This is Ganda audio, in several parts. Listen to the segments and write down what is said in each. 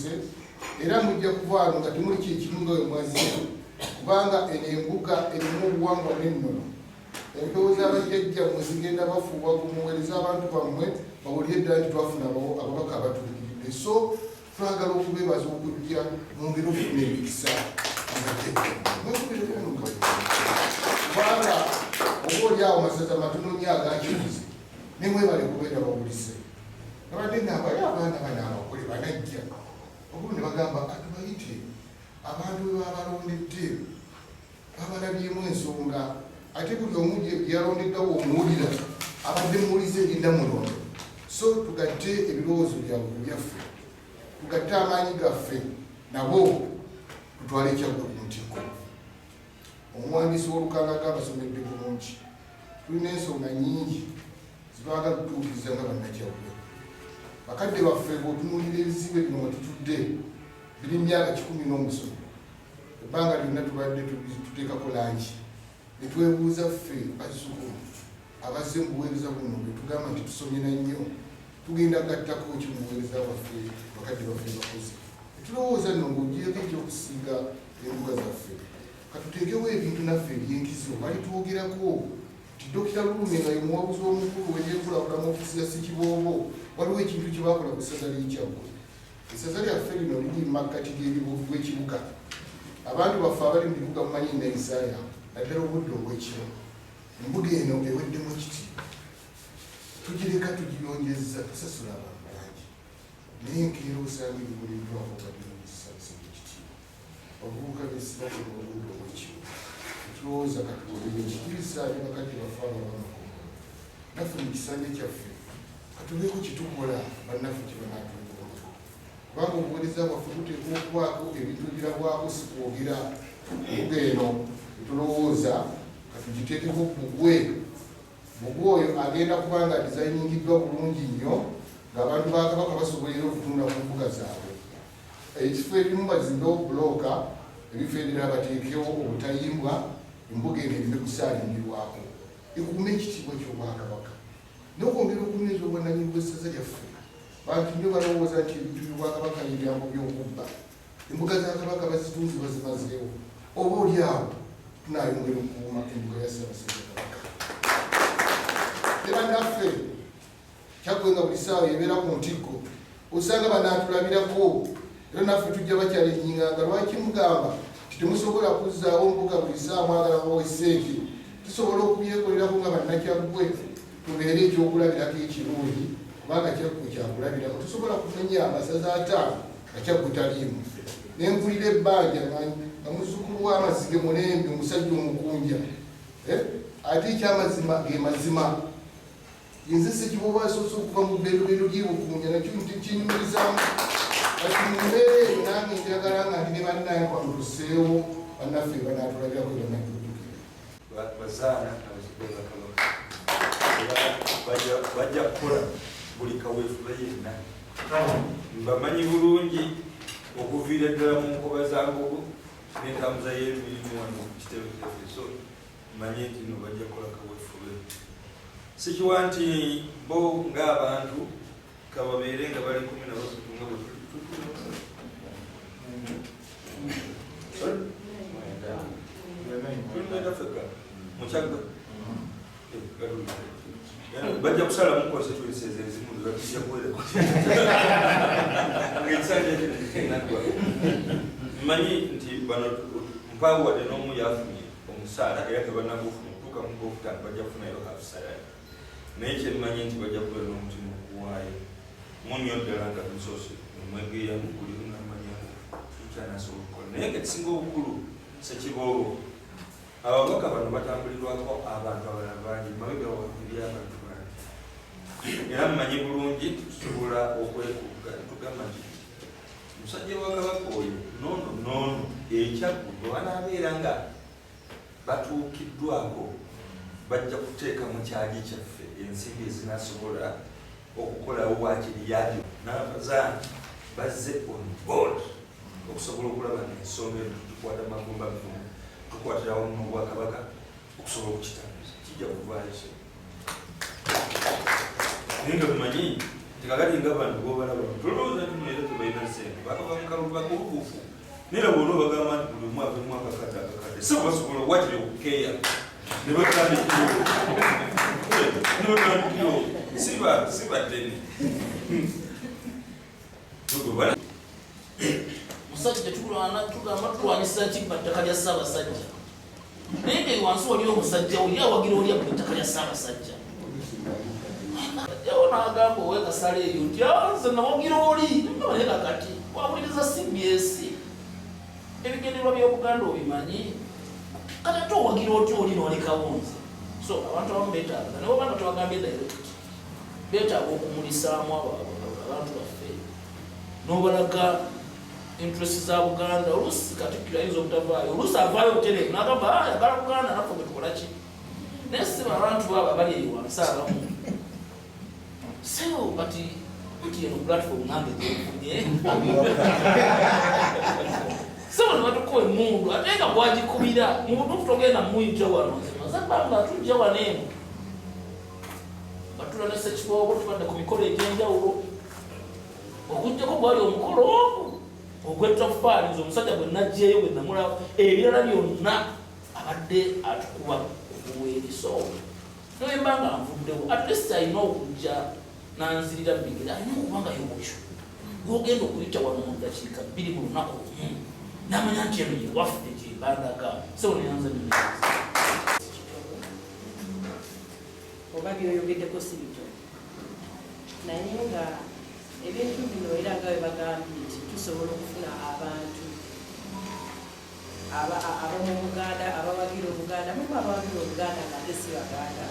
mutuuse era mujja kuvaano nga temuli kyekimu nga we mwazze kubanga eno embuga erimu obuwangwa n'ennono empewo z'abajjajjammwe zigenda bafuuwa kumuweereza abantu bammwe bawulire eddala nti twafuna ababaka abatuukiridde so twagala okubeebaza okujja mwongere okufuna emikisa kubanga oba oli awo masaza matono nnyo agakibuze nemwebale kubeera bawulise abadde naabaye abaana bano abakole banajja obulu ne bagamba atubayite abantu bwe babalondedde babalabyemu ensonga ate buli omu gyeyalondeddawo omuwulira abadde muwulize egenda mulondo so tugatte ebirowoozo byabwe byaffe tugatte amaanyi gaffe nabo tutwale ekyagwe ku ntikko omuwandiisi w'olukanga g'abasomedde bulungi tulina ensonga nyingi zitwagala kutuukiriza nga bannakyagwe bakadde baffe bw'otunuulira ebizibu bino nga tutudde biri myaka 10 ebbanga lyonna tubadde tuteekako langi netwebuuza ffe bazzukulu abazze mu buweereza buno betugamba nti tusomye na nnyo tugenda gattako ki mu buweereza bwaffe bakadde baffe bakozi netulowooza nno ng'ogireko ekyokusinga embuga zaffe katuteekewo ebintu naffe ebyenkizo bali twogerako nti Dr. Lume nga ye muwabuzi omukulu w'ebyenkulaakulana ofiisi ya Ssekiboobo waliwo ekintu kye baakola ku ssaza ly'Ekyagwe essaza lyaffe lino liri mu makkati g'ekibuga abantu baffe abali mu bibuga mumanyi ennayisa yaabwe naddala obudde obw'ekiro embuga eno eweddemu ekitiibwa tugireka tugiyongezza tusasula abantu bangi naye enkeera osanga ebiguliddwako badimukisabisa ekitiibwa abavubuka besibakola obudde obw'ekiro tulowooza katukolere kikibisaanye bakadde baffe ababamakomo naffe mu kisanja kyaffe katubeeko kitukola bannaffe kye banaatuukola kubanga obuweereza bwaffe buteekwa okubaako ebintu ebirabwako si kwogera embuga eno tulowooza katugiteekeko bbugwe oyo agenda kuba nga dizayingiddwa bulungi nnyo ng'abantu ba Kabaka basobolera okutunda ku mbuga zaabwe ekifo ebimu bazimbewo bulooka ebifo ebirala bateekewo obutayimbwa embuga eno ereme kusaalingirwako ekuume ekitiibwa ky'Obwakabaka n'okwongera okunyweza obwannannyini bw'essaza lyaffe bantu nnyo balowooza nti ebintu by'Obwakabaka n'ebyambo by'okubba embuga za Kabaka bazitunzi bazimazeewo oba oli awo tunayongera okukuuma embuga ya Ssaabasajja Kabaka era naffe Kyaggwe nga buli ssaawa ebeera ku ntikko osanga banaatulabirako era naffe tujja bakyalennyinganga lwaki mugamba nti temusobola kuzzaawo mbuga buli ssaawa mwagala baweseeki tusobola okubyekolerako nga bannakyaggwe tubeere ekyokulabirako ekirungi kubanga Kyaggwe kyakulabirako tusobola kumenya amasaza ataano nga Kyaggwe taliimu nempulira ebbanja nga muzzukulu w'amazige mulembe omusajja omukunja ate ekyamazima ge mazima yenze Ssekiboobo asoose okuva mu bbeerubeeru ly'ebukuunya nakyo kinyumirizamu kati mumbeera eyo nange njagala nga ndi ne bannaye bamutuseewo bannaffe banaatulabirako bannatuutukira bazaana abazadde Kabaka bajja kukola buli kaweefube yenna mbamanyi bulungi okuviira ddala mu nkoba za Ngogo n'entambuza y'emirimu wano ku kitebe kyaffe so manye nti no bajja kukola kaweefube sikiwa nti bo ng'abantu kababeere nga bali 13 nga bwe Mukyagwe bajja kusalamu constituencies ezimu batujja kuwereko mmanyi nti bano mpaawo wadde n'omu yafunye omusaala era tebanagufuna okutuuka mu Gwokutaano bajja kufunayo half salary naye kyemmanyi nti bajja kubeera n'omutima okuwaayo munnyo ddala nga tusoose omwegeeyamu buli lunamanyamu kyanasobola okukola naye nga kisinga obukulu Ssekiboobo ababaka bano batambulirwako abantu abalala bangi mabega wabiri abantu bangi era mmanyi bulungi tusobola okwekuga tugamba nti omusajja wa Kabaka oyo noono Ekyaggwe bwe banaabeera nga batuukiddwako bajja kuteeka mu kyagi kyaffe ensimbi ezinasobola okukolawo wakiriyaadio n'abazaana bazze on board okusobola okulaba ensonga ezo tukwata magumba bivumu tukwatira wamu n'Obwakabaka okusobola okukitambuza kijja kuvaayo so naye nga tumanyi tekakati nga bantu bobalaba tulowooza nti era tebalina ssente bakava mu kalulu bakuufu nera bonna bagamba nti buli mwaka akakadde si basobola wakiri okukeeya ne batandikiro si baddene musajja tetulwana tugamba tulwanyisa ki ku ttaka lya Ssaabasajja naye nga wansi wali omusajja oli awagira oli ku ttaka lya Ssaabasajja ajjawo n'agamba ow'ekasala eyo nti nze nawagira oli naye kakati wawuliriza CBS ebigendererwa by'Obuganda obimanyi kati ate owagira oti oli n'olekawo nze so abantu abamu beetaaga naye obanga tebagambye direct beetaaga okumulisaamu abantu baffe n'obalaga interest za Buganda oluusi Katikkiro ayinza obutavaayo oluusi avaayo obutereevu n'agamba ayagala Buganda naffe bwe tukola ki naye si abantu abo abali eyo wansi abamu so kati nti eno platform nange gyefunye so ne batukowa emundu ate nga bwagikubira mu butuufu togenda muyita wano nzebanga atujja wano eno batula ne Ssekiboobo tubadde ku mikolo egy'enjawulo okujjako gwali omukolo ogw'ettoffaali nze omusajja gwe najjeeyo gwe namulaba ebirala byonna abadde atukuba okuweeriso noyemba nga nvuddewo at least alina okujja nanzirira bigere alina okubanga yobutyo gwogenda okuyita wano mu ddakiika 2 mu lunaku lumu namanya nti eno yewaffe gyebandaga sewo neyanza oba byoyogeddeko si bito naye nga ebintu bino era nga bwe bagambye nti tusobola okufuna abantu abamu Buganda abawagira Obuganda mumu abawagira Obuganda nga ate si Baganda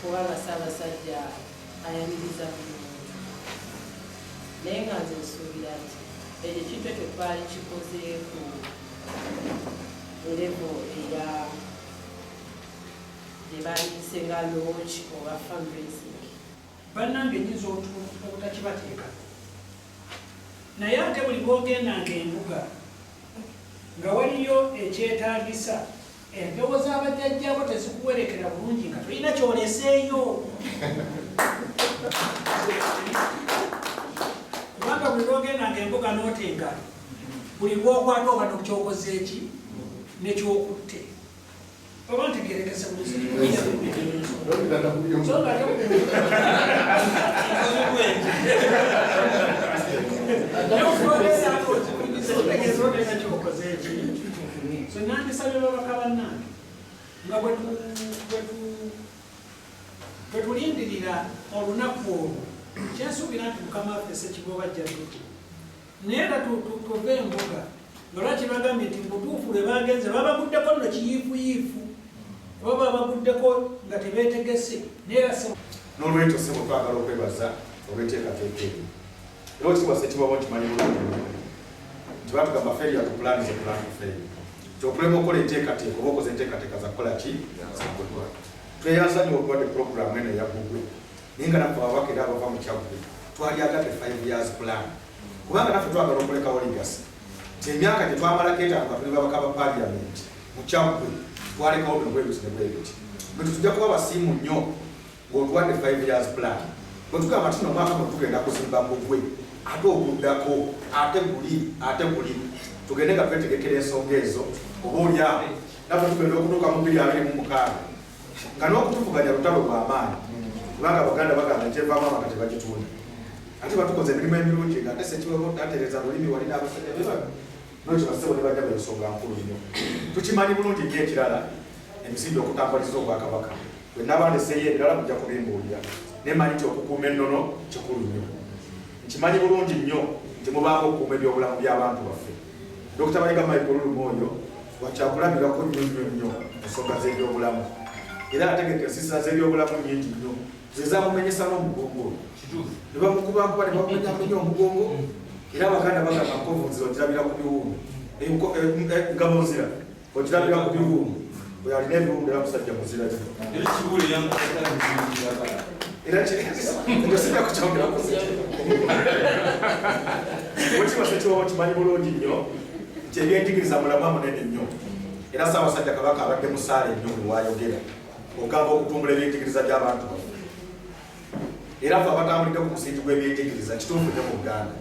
kubanga Ssaabasajja ayaniriza buli muntu naye nga nze nsuubira nti ekyo kintu ekyo twali kikozeeku levo eya gye bayise nga launch oba fundraising bannange nyinza obutakibateeka naye ate buli bwogendanga embuga nga waliyo ekyetaagisa empewo z'abajjajjabo tezikuwerekera bulungi nga tolina kyoleseeyo kubanga buli bwogendanga embuga n'otenga buli bwokwata oba nokyokoze eki nekyokutte oba ntegerekese so nandisabye babaka bannange nga bwe tulindirira olunaku olwo kyensuubira nti Mukama waffe Ssekiboobo ajja tutu naye era tuve embuga nga lwaki bagambye nti mubutuufu lwe bagenze babaguddeko nno kiyiifuyiifu oba babaguddeko nga tebeetegese neerase n'olwekyo ssebo twagala okwebaza olw'enteekateeka eyo era okitibwa Ssekiboobo nkimanyi bulungi nti batugamba failure to plan is a plan to fail kyokulema okukola enteekateeka oba okoze enteekateeka za kukola ki tweyanza nnyo okuwadde puroguramu eno eya Ggugwe naye nga naffe ababaka era abava mu Kyaggwe twali agadde 5 years plan kubanga naffe twagala okulekawo ligasi nti emyaka gye twamalako etaano nga tuli babaka ba paliamenti mu Kyaggwe twalekawo bino bwebiti ne bwebiti bwe tujja kuba basiimu nnyo ng'otuwadde 5 years plan bwe tugamba tino omwaka bwe tugenda kuzimba Ggugwe ate oguddako ate guli tugende nga twetegekera ensonga ezo oba olyawo naffe tugenda okutuuka mu 2026 nga n'okutuvuganya lutalo lw'amaanyi kubanga Abaganda bagamba nti evaamu amaka tebagitunda ate batukoze emirimu emirungi nga ate Ssekiboobo atereza lulimi wali n'abasajja bebaga nokyo bassebo ne bajja bensonga nkulu nnyo tukimanyi bulungi ng'ekirala emisinde okutambuliza Obwakabaka bwe nabandeseeyo ebirala mujja kubimbuulira nemanyi nti okukuuma ennono kikulu nnyo nkimanyi bulungi nnyo nti mubaamu okukuuma ebyobulamu by'abantu baffe Dr. Mayiga Michael Lumoyo wakyakulabirako nnyo ensonga z'ebyobulamu era ategeka ensiisa z'ebyobulamu nnyingi nnyo zezamumenyesa n'omugongo ne bamukubakuba ne bamumenyamenya omugongo era Abaganda bagamba nkovunzira ogirabira ku biwundu ngabo nzira ogirabira ku biwundu oyo alina ebiwundu era musajja muzira era sijja kukyongeraku wekiba Ssekiboobo kimanyi bulungi nnyo nti ebyenjigiriza mulamwa munene nnyo era Ssaabasajja Kabaka abadde musaale nnyo bwe wayogera ogamba okutumbula ebyenjigiriza by'abantu baffe era ffe abatambulidde ku musingi gw'ebyenjigiriza kituufu nnyo mu Uganda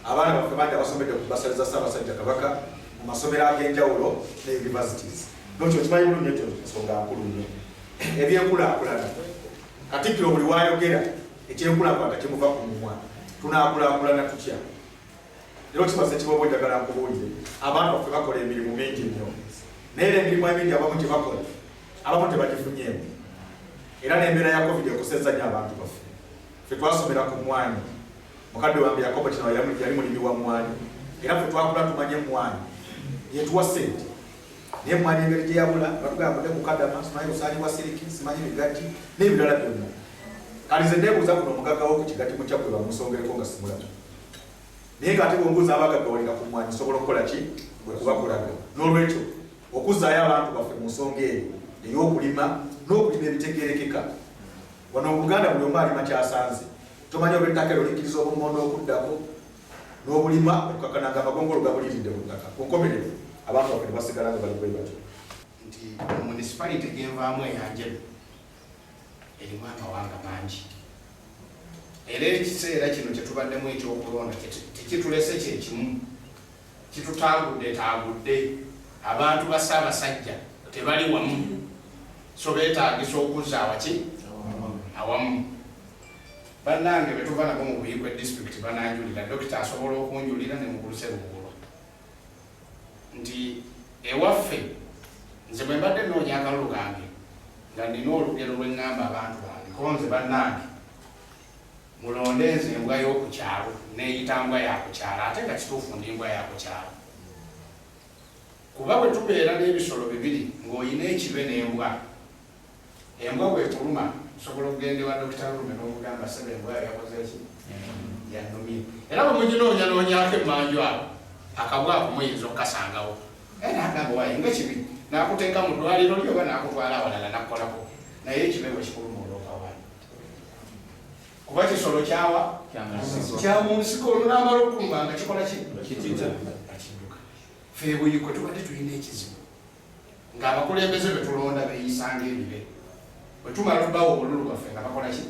abaana baffe bangi abasomedde ku basaliza Ssaabasajja Kabaka mu masomero ag'enjawulo ne universities. Nokyo kimanyi bulungi ekyo ensonga nkulu nnyo. Ebyenkulaakulana Katikkiro buli wayogera ekyenkulaakulana kimuva ku mumwa. Tunaakulaakulana tutya? Leero kimaze kibobo njagala nkubuulire abantu baffe bakola emirimu mingi nnyo naye emirimu emingi abamu gye bakola abamu tebagifunyeemu era n'embeera ya covid ekosezza nnyo abantu baffe. Ffe twasomera ku mmwanyi mukadde wange Yakobo kino yali mulimi wa mmwanyi era ffe twakula tumanye mmwanyi yetuwa ssente naye mmwanyi engeri gye yabula batugamba ne mukadama simanyi busaani bwa siriki simanyi bigati n'ebirala byonna kati nze nneebuuza kuno omugaggawo ku kigati mukya gwe bamusongereko nga simulaba naye ng'ate bw'ombuuza abagaggawalira ku mmwanyi sobola okukola ki bwe kubakulaga. N'olwekyo okuzzaayo abantu baffe mu nsonga eyo ey'okulima n'okulima ebitegeerekeka. Wano mu Buganda buli omu alima kyasanze. Tomanyi oba ettaka eryo likkiriza obummonde okuddako n'obulima okukakana nga amagongolo gabuliiridde mu ttaka. Ku nkomerero abantu baffe ne basigala nga bali bwe batyo. Nti municipality genvaamu eyanjebe erimu amawanga mangi. Era ekiseera kino kyetubaddemu ekyokulonda tekitulese kyekimu kitutagudde abantu ba Ssaabasajja tebali wamu so beetaagisa okuzza awaki awamu. Bannange betuva nabo mu Buikwe district bananjulira dokita asobola okunjulira ne muguluse Lubuulwa nti ewaffe nze bwe mbadde nnoonya akalulu kange nga nina olugero lw'eŋŋamba abantu bange konze bannange mulonde nze embwa y'okukyalo neeyita mbwa yakukyalo ate nga kituufu ndi mbwa yakukyalo kuba bwe tubeera n'ebisolo bibiri ng'olina ekibe n'embwa embwa bwekuluma osobola okugenda ewa Dokita Lume n'okugamba sebe embwa yakoze ki yanumye era bwe muginoonyanonyako emmanju awo akabwa ako muyinza okukasangawo era agamba waye nga kibi n'akuteeka mu ddwaliro lyo oba n'akutwala awalala nakkolako naye ekibe bwe kikuluma olwokawani kuba kisolo kyawa kyamunsiko olunamala okuluma nga kikola ki akidduka. Ffe Buikwe tubadde tulina ekizibu ng'abakulembeze betulonda beeyisanga ebibe bwe tumala tubawo obululu bwaffe nga bakola ki